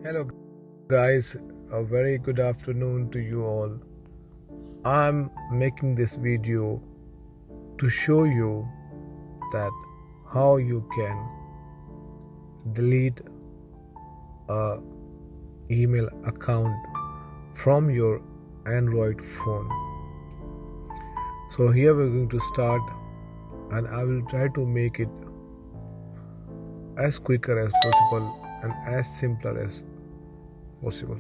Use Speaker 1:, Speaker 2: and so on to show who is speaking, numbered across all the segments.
Speaker 1: Hello guys, a very good afternoon to you all. I'm making this video to show you that how you can delete a email account from your Android phone. So here we're going to start, and I will try to make it as quicker as possible and as simpler as possible.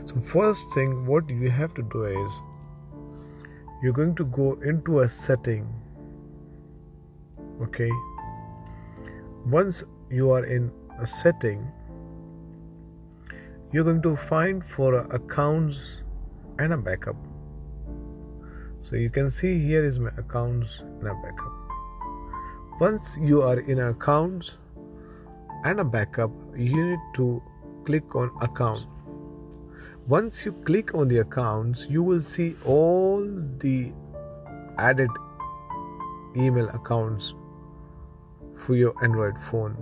Speaker 1: So first thing what you have to do is you're going to go into a setting. Okay, once you are in a setting, you're going to find for accounts and a backup. So you can see here is my accounts and a backup. Once you are in accounts and a backup, you need to click on account. Once you click on the accounts, you will see all the added email accounts for your Android phone.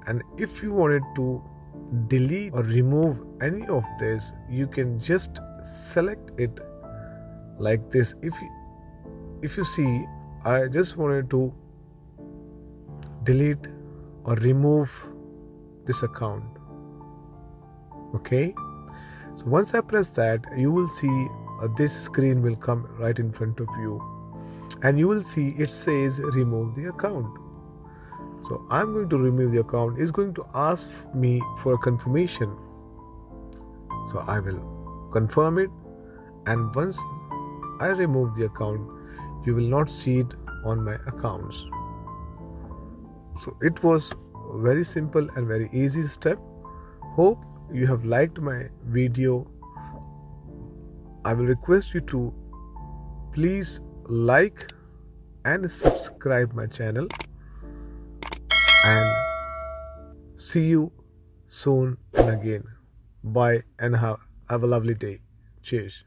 Speaker 1: And if you wanted to delete or remove any of this, you can just select it like this. If you see, I just wanted to delete or remove this account. Okay, so once I press that, you will see this screen will come right in front of you, and you will see it says remove the account. So I'm going to remove the account. It's going to ask me for a confirmation. So I will confirm it, and once I remove the account, you will not see it on my accounts. So it was very simple and very easy step. Hope you have liked my video. I will request you to please like and subscribe my channel, and see you soon and again. Bye and have a lovely day. Cheers.